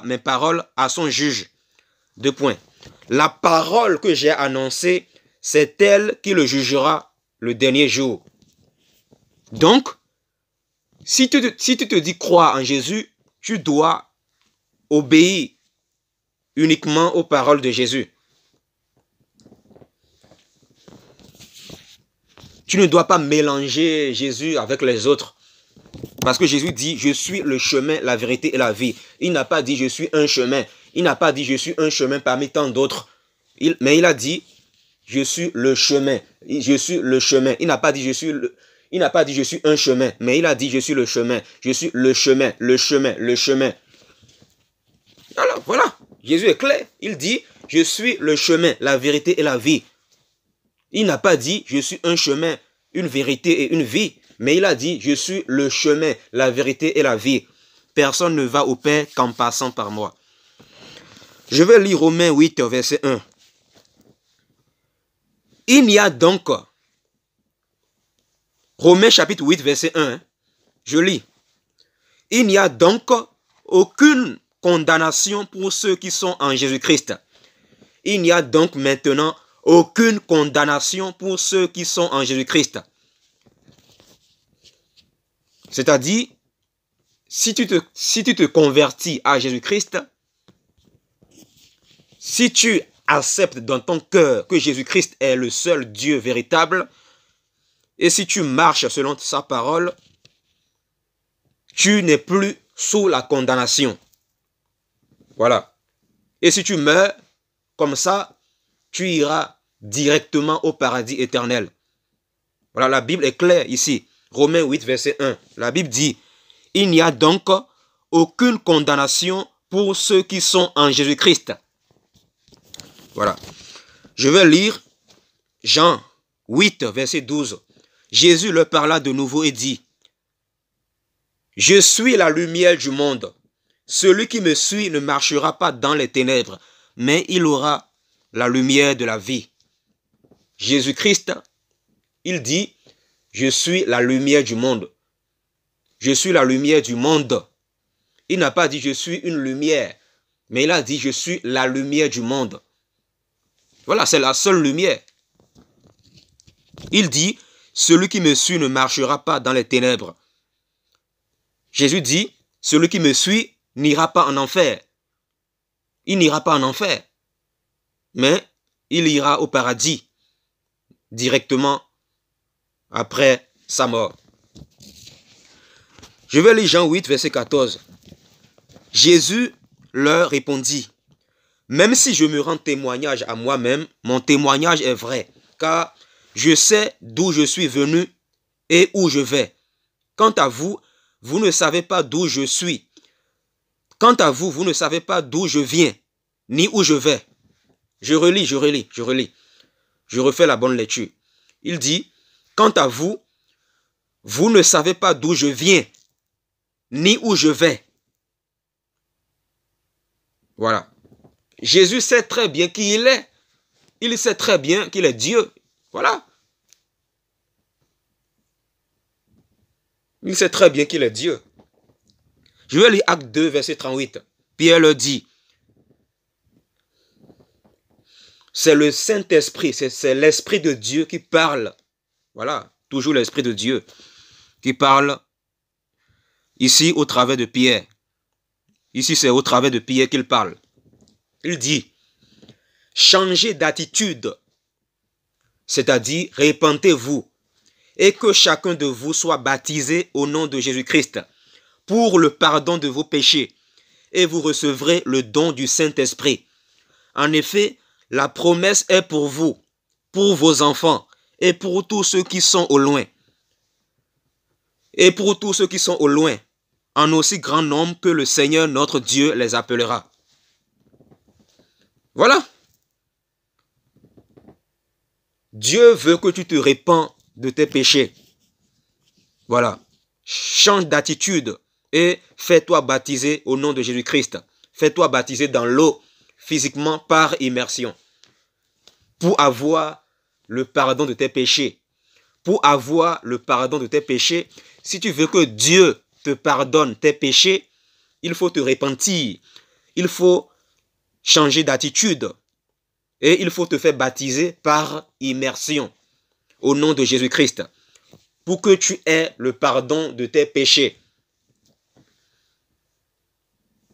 mes paroles a son juge. 2 points. La parole que j'ai annoncée, c'est elle qui le jugera le dernier jour. Donc, si tu te dis croire en Jésus, tu dois obéir uniquement aux paroles de Jésus. Tu ne dois pas mélanger Jésus avec les autres. Parce que Jésus dit, je suis le chemin, la vérité et la vie. Il n'a pas dit, je suis un chemin. Il n'a pas dit, je suis un chemin parmi tant d'autres. Mais il a dit, je suis le chemin. Je suis le chemin. Il n'a pas dit, je suis un chemin. Mais il a dit, je suis le chemin. Je suis le chemin, le chemin, le chemin. Alors, voilà. Jésus est clair. Il dit, je suis le chemin, la vérité et la vie. Il n'a pas dit, je suis un chemin, une vérité et une vie. Mais il a dit, je suis le chemin, la vérité et la vie. Personne ne va au Père qu'en passant par moi. Je vais lire Romains 8, verset 1. Il n'y a donc, Romains chapitre 8, verset 1, je lis. Il n'y a donc aucune condamnation pour ceux qui sont en Jésus-Christ. Il n'y a donc maintenant aucune condamnation pour ceux qui sont en Jésus-Christ. C'est-à-dire, si tu te convertis à Jésus-Christ, si tu acceptes dans ton cœur que Jésus-Christ est le seul Dieu véritable, et si tu marches selon sa parole, tu n'es plus sous la condamnation. Voilà. Et si tu meurs comme ça, tu iras directement au paradis éternel. Voilà, la Bible est claire ici. Romains 8, verset 1. La Bible dit, il n'y a donc aucune condamnation pour ceux qui sont en Jésus-Christ. Voilà. Je vais lire Jean 8, verset 12. Jésus leur parla de nouveau et dit, je suis la lumière du monde. Celui qui me suit ne marchera pas dans les ténèbres, mais il aura la lumière de la vie. Jésus-Christ, il dit, je suis la lumière du monde. Je suis la lumière du monde. Il n'a pas dit, je suis une lumière, mais il a dit, je suis la lumière du monde. Voilà, c'est la seule lumière. Il dit, celui qui me suit ne marchera pas dans les ténèbres. Jésus dit, celui qui me suit n'ira pas en enfer. Il n'ira pas en enfer, mais il ira au paradis directement après sa mort. Je vais lire Jean 8, verset 14. Jésus leur répondit, même si je me rends témoignage à moi-même, mon témoignage est vrai, car je sais d'où je suis venu et où je vais. Quant à vous, vous ne savez pas d'où je suis. Quant à vous, vous ne savez pas d'où je viens, ni où je vais. Je relis. Je refais la bonne lecture. Il dit, quant à vous, vous ne savez pas d'où je viens, ni où je vais. Voilà. Jésus sait très bien qui il est. Il sait très bien qu'il est Dieu. Voilà. Il sait très bien qu'il est Dieu. Je vais lire Acte 2, verset 38. Pierre leur dit, c'est le Saint-Esprit, c'est l'Esprit de Dieu qui parle. Voilà, toujours l'Esprit de Dieu qui parle ici au travers de Pierre. Ici, c'est au travers de Pierre qu'il parle. Il dit, changez d'attitude, c'est-à-dire repentez-vous, et que chacun de vous soit baptisé au nom de Jésus-Christ pour le pardon de vos péchés, et vous recevrez le don du Saint-Esprit. En effet, la promesse est pour vous, pour vos enfants, et pour tous ceux qui sont au loin, et pour tous ceux qui sont au loin, en aussi grand nombre que le Seigneur notre Dieu les appellera. Voilà. Dieu veut que tu te répands de tes péchés. Voilà. Change d'attitude et fais-toi baptiser au nom de Jésus-Christ. Fais-toi baptiser dans l'eau, physiquement par immersion, pour avoir le pardon de tes péchés. Pour avoir le pardon de tes péchés, si tu veux que Dieu te pardonne tes péchés, il faut te repentir. Il faut changer d'attitude. Et il faut te faire baptiser par immersion au nom de Jésus-Christ pour que tu aies le pardon de tes péchés.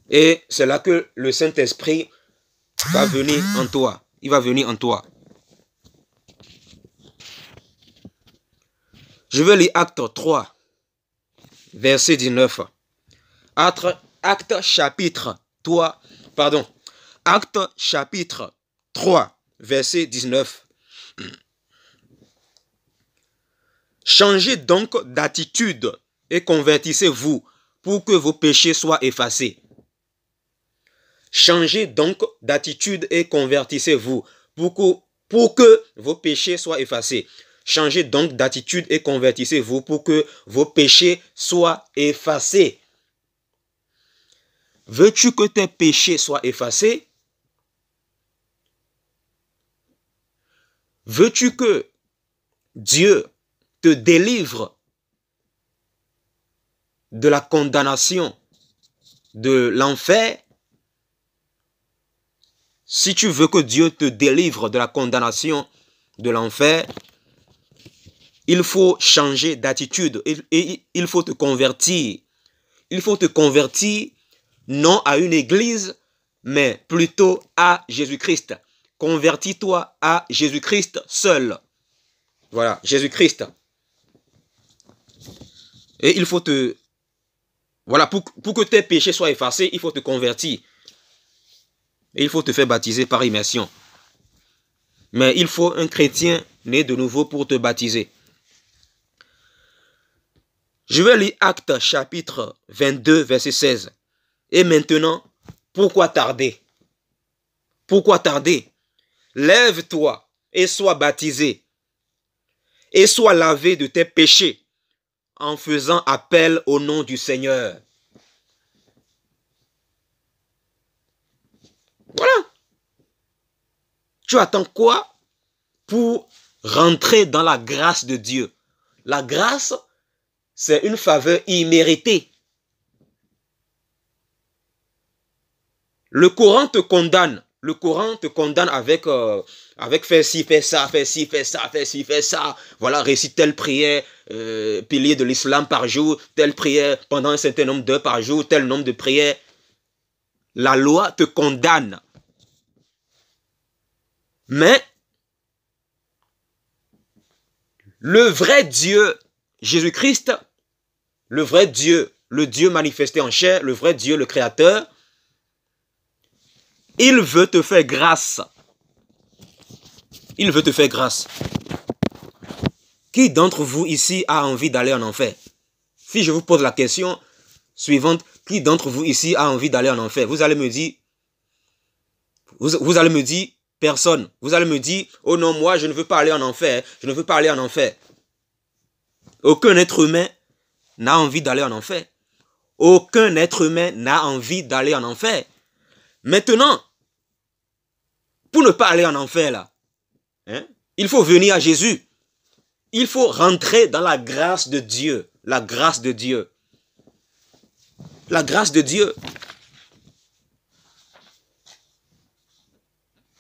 Et c'est là que le Saint-Esprit va venir en toi. Il va venir en toi. Je vais lire Acte 3, verset 19. Acte chapitre 3, verset 19. Changez donc d'attitude et convertissez-vous pour que vos péchés soient effacés. Changez donc d'attitude et convertissez-vous pour que vos péchés soient effacés. Changez donc d'attitude et convertissez-vous pour que vos péchés soient effacés. Veux-tu que tes péchés soient effacés? Veux-tu que Dieu te délivre de la condamnation, de l'enfer? Si tu veux que Dieu te délivre de la condamnation, de l'enfer, il faut changer d'attitude et il faut te convertir. Il faut te convertir non à une église, mais plutôt à Jésus-Christ. Convertis-toi à Jésus-Christ seul. Voilà, Jésus-Christ. Et il faut te... Voilà, pour que tes péchés soient effacés, il faut te convertir. Et il faut te faire baptiser par immersion. Mais il faut un chrétien né de nouveau pour te baptiser. Je vais lire Actes chapitre 22, verset 16. Et maintenant, pourquoi tarder? Pourquoi tarder? Lève-toi et sois baptisé. Et sois lavé de tes péchés en faisant appel au nom du Seigneur. Voilà. Tu attends quoi pour rentrer dans la grâce de Dieu? La grâce, c'est une faveur imméritée. Le Coran te condamne. Le Coran te condamne avec faire ci, faire ça, faire ci, faire ça, faire ci, faire ça. Voilà, récite telle prière, pilier de l'islam par jour, telle prière pendant un certain nombre d'heures par jour, tel nombre de prières. La loi te condamne. Mais le vrai Dieu, Jésus-Christ, le vrai Dieu, le Dieu manifesté en chair, le vrai Dieu, le Créateur, il veut te faire grâce. Il veut te faire grâce. Qui d'entre vous ici a envie d'aller en enfer? Si je vous pose la question suivante, qui d'entre vous ici a envie d'aller en enfer? Vous allez me dire, vous allez me dire, personne. Vous allez me dire, oh non, moi je ne veux pas aller en enfer. Je ne veux pas aller en enfer. Aucun être humain n'a envie d'aller en enfer. Aucun être humain n'a envie d'aller en enfer. Maintenant, pour ne pas aller en enfer là, il faut venir à Jésus. Il faut rentrer dans la grâce de Dieu. La grâce de Dieu. La grâce de Dieu.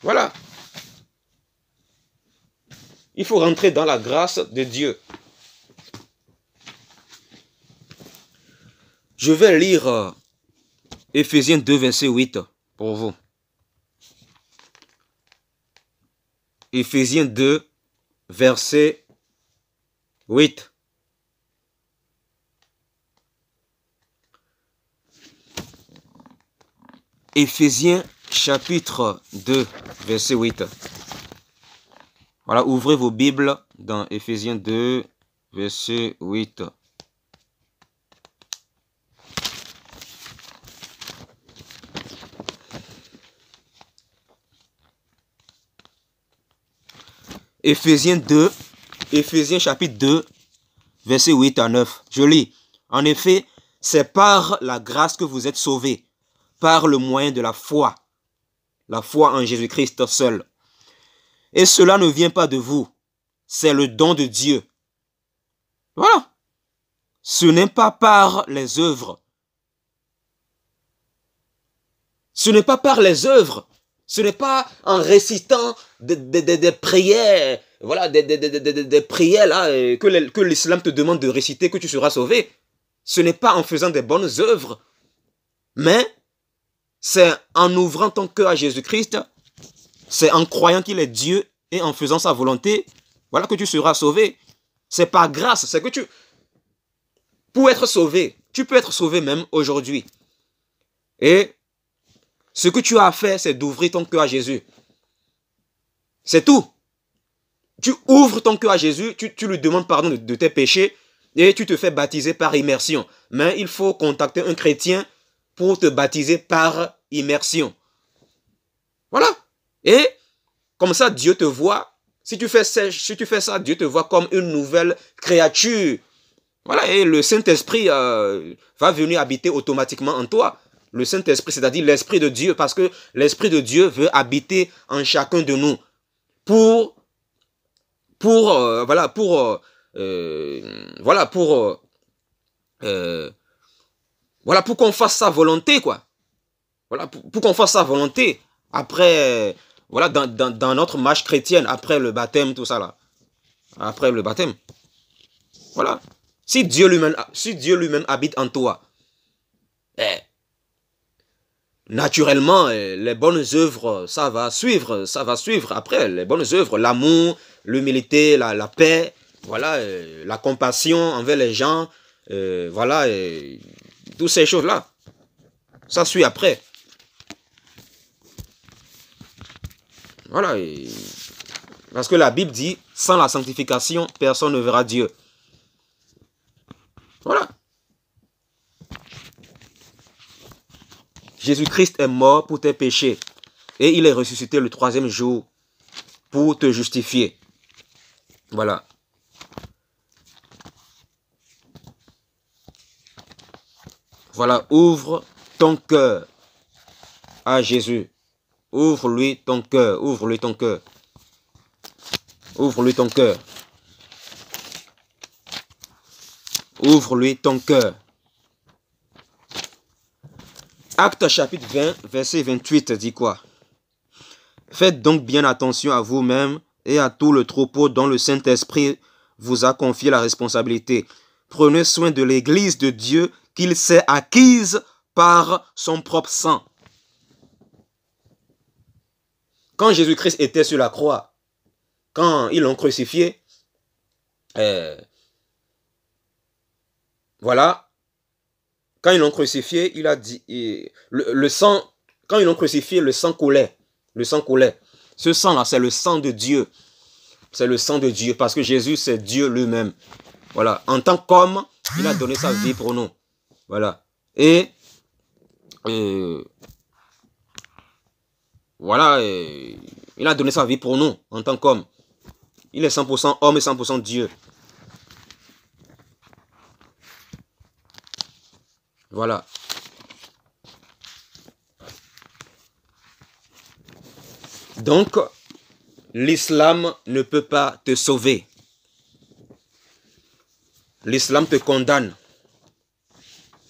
Voilà. Il faut rentrer dans la grâce de Dieu. Je vais lire Éphésiens 2, verset 8 pour vous. Éphésiens 2, verset 8. Éphésiens chapitre 2, verset 8. Voilà, ouvrez vos Bibles dans Éphésiens 2, verset 8. Éphésiens chapitre 2, verset 8 à 9. Je lis. En effet, c'est par la grâce que vous êtes sauvés, par le moyen de la foi en Jésus-Christ seul. Et cela ne vient pas de vous, c'est le don de Dieu. Voilà. Ce n'est pas par les œuvres. Ce n'est pas par les œuvres. Ce n'est pas en récitant des prières, voilà, des prières là, que l'islam te demande de réciter que tu seras sauvé. Ce n'est pas en faisant des bonnes œuvres, mais c'est en ouvrant ton cœur à Jésus-Christ, c'est en croyant qu'il est Dieu et en faisant sa volonté, voilà que tu seras sauvé. C'est par grâce, c'est que pour être sauvé, tu peux être sauvé même aujourd'hui. Et ce que tu as à faire, c'est d'ouvrir ton cœur à Jésus. C'est tout. Tu ouvres ton cœur à Jésus, tu lui demandes pardon de tes péchés et tu te fais baptiser par immersion. Mais il faut contacter un chrétien pour te baptiser par immersion. Voilà. Et comme ça, Dieu te voit. Si tu fais ça, Dieu te voit comme une nouvelle créature. Voilà. Et le Saint-Esprit va venir habiter automatiquement en toi. Le Saint-Esprit, c'est-à-dire l'Esprit de Dieu, parce que l'Esprit de Dieu veut habiter en chacun de nous pour qu'on fasse sa volonté, quoi. Voilà, pour qu'on fasse sa volonté après, voilà, dans notre marche chrétienne, après le baptême, tout ça là. Après le baptême. Voilà. Si Dieu lui-même habite en toi, naturellement, les bonnes œuvres, ça va suivre. Après, les bonnes œuvres, l'amour, l'humilité, la paix, voilà, la compassion envers les gens, voilà, toutes ces choses-là. Ça suit après. Voilà. Parce que la Bible dit, sans la sanctification, personne ne verra Dieu. Voilà. Jésus-Christ est mort pour tes péchés et il est ressuscité le 3e jour pour te justifier. Voilà. Voilà, ouvre ton cœur à Jésus. Ouvre-lui ton cœur, ouvre-lui ton cœur. Ouvre-lui ton cœur. Ouvre-lui ton cœur. Actes chapitre 20, verset 28 dit quoi? Faites donc bien attention à vous-même et à tout le troupeau dont le Saint-Esprit vous a confié la responsabilité. Prenez soin de l'Église de Dieu qu'il s'est acquise par son propre sang. Quand Jésus-Christ était sur la croix, quand ils l'ont crucifié, voilà, quand ils l'ont crucifié, il a dit, le sang, quand ils l'ont crucifié, le sang coulait. Le sang coulait. Ce sang-là, c'est le sang de Dieu. C'est le sang de Dieu, parce que Jésus, c'est Dieu lui-même. Voilà. En tant qu'homme, il a donné sa vie pour nous. Voilà. Et voilà, il a donné sa vie pour nous, en tant qu'homme. Il est 100% homme et 100% Dieu. Voilà. Donc, l'islam ne peut pas te sauver. L'islam te condamne.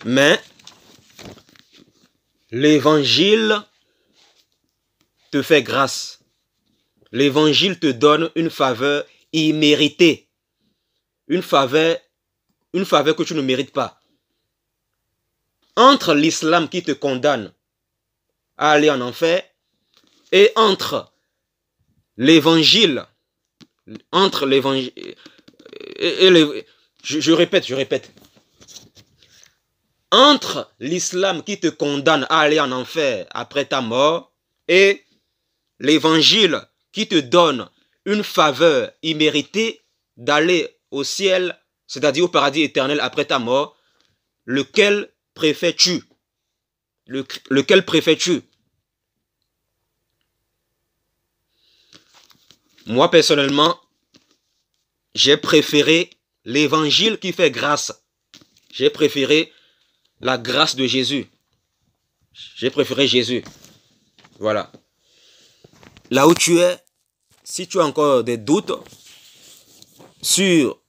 Mais l'évangile te fait grâce. L'évangile te donne une faveur imméritée. Une faveur que tu ne mérites pas. Entre l'islam qui te condamne à aller en enfer et entre l'évangile, je répète, entre l'islam qui te condamne à aller en enfer après ta mort et l'évangile qui te donne une faveur imméritée d'aller au ciel, c'est-à-dire au paradis éternel après ta mort, lequel préfères-tu? Lequel préfères-tu? Moi, personnellement, j'ai préféré l'évangile qui fait grâce. J'ai préféré la grâce de Jésus. J'ai préféré Jésus. Voilà. Là où tu es, si tu as encore des doutes sur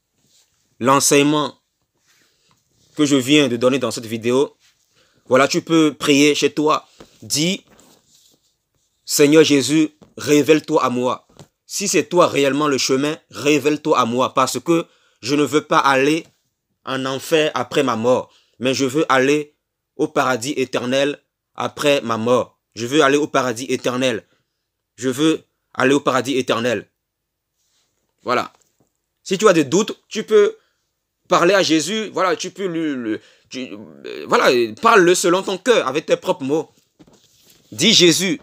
l'enseignement que je viens de donner dans cette vidéo, voilà, tu peux prier chez toi. Dis, Seigneur Jésus, révèle-toi à moi. Si c'est toi réellement le chemin, révèle-toi à moi. Parce que je ne veux pas aller en enfer après ma mort. Mais je veux aller au paradis éternel après ma mort. Je veux aller au paradis éternel. Je veux aller au paradis éternel. Voilà. Si tu as des doutes, tu peux parler à Jésus. Voilà, tu peux voilà, parle-le selon ton cœur, avec tes propres mots. Dis Jésus,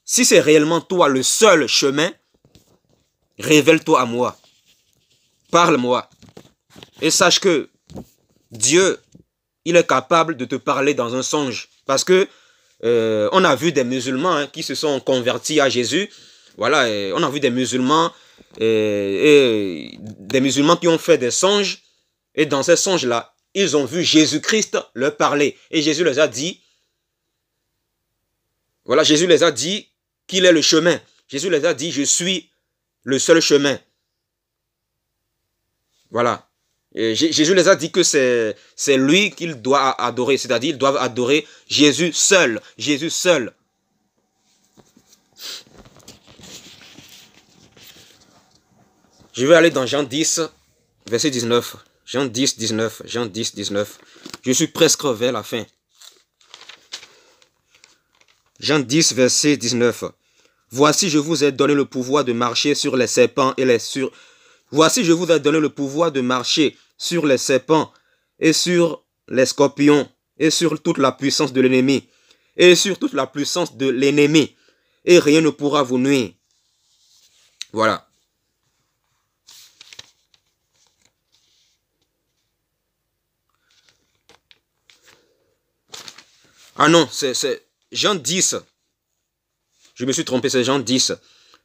si c'est réellement toi le seul chemin, révèle-toi à moi. Parle-moi. Et sache que Dieu, il est capable de te parler dans un songe. Parce que on a vu des musulmans qui se sont convertis à Jésus. Voilà, on a vu des musulmans et des musulmans qui ont fait des songes. Et dans ces songes-là, ils ont vu Jésus-Christ leur parler. Et Jésus les a dit, voilà, Jésus les a dit qu'il est le chemin. Jésus les a dit, je suis le seul chemin. Voilà. Et Jésus les a dit que c'est lui qu'ils doivent adorer. C'est-à-dire, ils doivent adorer Jésus seul. Jésus seul. Je vais aller dans Jean 10, verset 19. Jean 10, 19. Jean 10, 19. Je suis presque vers la fin. Jean 10, verset 19. Voici, je vous ai donné le pouvoir de marcher sur les serpents et Voici, je vous ai donné le pouvoir de marcher sur les serpents et sur les scorpions et sur toute la puissance de l'ennemi. Et sur toute la puissance de l'ennemi. Et rien ne pourra vous nuire. Voilà. Ah non, c'est Jean 10. Je me suis trompé, c'est Jean 10.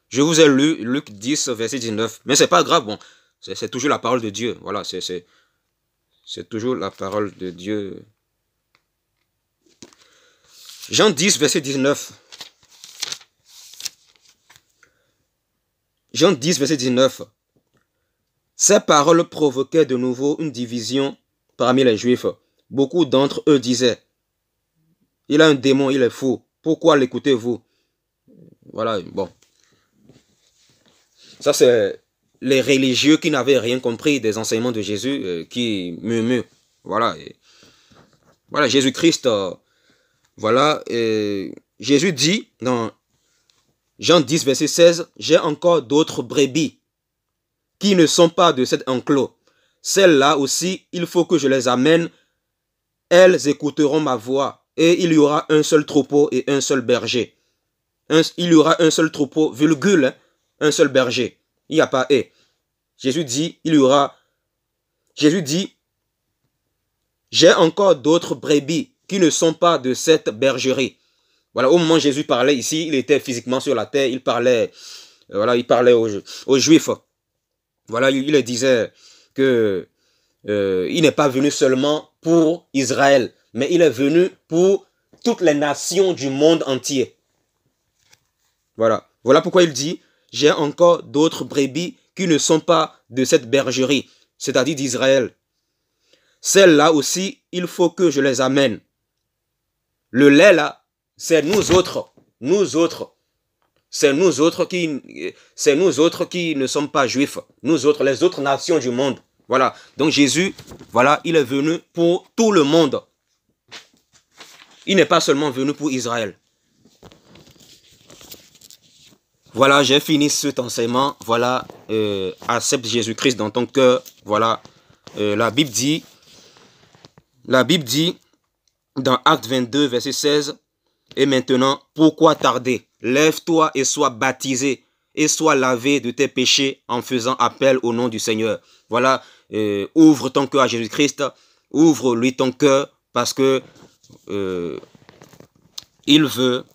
Je vous ai lu Luc 10, verset 19. Mais c'est pas grave, bon. C'est toujours la parole de Dieu. Voilà, c'est toujours la parole de Dieu. Jean 10, verset 19. Jean 10, verset 19. Ces paroles provoquaient de nouveau une division parmi les Juifs. Beaucoup d'entre eux disaient, il a un démon, il est fou. Pourquoi l'écoutez-vous? Voilà, bon. Ça, c'est les religieux qui n'avaient rien compris des enseignements de Jésus, qui murmurent. Voilà. Voilà, Jésus-Christ, voilà. Jésus dit dans Jean 10, verset 16, « J'ai encore d'autres brebis qui ne sont pas de cet enclos. Celles-là aussi, il faut que je les amène. Elles écouteront ma voix. Et il y aura un seul troupeau et un seul berger. » Il y aura un seul troupeau, virgule, un seul berger. Il n'y a pas et. Jésus dit, il y aura. Jésus dit, j'ai encore d'autres brebis qui ne sont pas de cette bergerie. Voilà, au moment où Jésus parlait ici, il était physiquement sur la terre, il parlait, voilà, il parlait aux Juifs. Voilà, il disait que il n'est pas venu seulement pour Israël, mais il est venu pour toutes les nations du monde entier. Voilà. Voilà pourquoi il dit, j'ai encore d'autres brebis qui ne sont pas de cette bergerie, c'est-à-dire d'Israël. Celles-là aussi, il faut que je les amène. Le lait là, c'est nous autres. C'est nous autres qui ne sommes pas juifs. Nous autres, les autres nations du monde. Voilà. Donc Jésus, voilà, il est venu pour tout le monde. Il n'est pas seulement venu pour Israël. Voilà, j'ai fini cet enseignement. Voilà, accepte Jésus-Christ dans ton cœur. Voilà, la Bible dit dans Actes 22, verset 16, « Et maintenant, pourquoi tarder? Lève-toi et sois baptisé et sois lavé de tes péchés en faisant appel au nom du Seigneur. » Voilà, ouvre ton cœur à Jésus-Christ, ouvre-lui ton cœur parce que il veut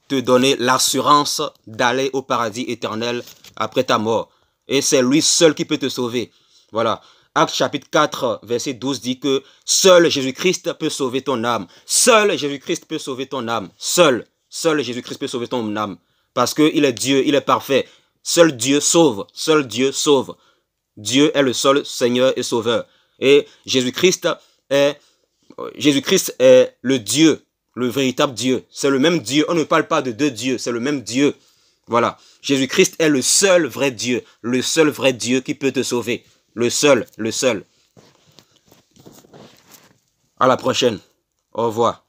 te donner l'assurance d'aller au paradis éternel après ta mort. Et c'est lui seul qui peut te sauver. Voilà. Acte chapitre 4, verset 12 dit que seul Jésus-Christ peut sauver ton âme. Seul Jésus-Christ peut sauver ton âme. Seul Jésus-Christ peut sauver ton âme. Parce qu'il est Dieu, il est parfait. Seul Dieu sauve. Seul Dieu sauve. Dieu est le seul Seigneur et Sauveur. Et Jésus-Christ est le Dieu, le véritable Dieu. C'est le même Dieu. On ne parle pas de deux dieux, c'est le même Dieu. Voilà. Jésus-Christ est le seul vrai Dieu qui peut te sauver. Le seul. À la prochaine. Au revoir.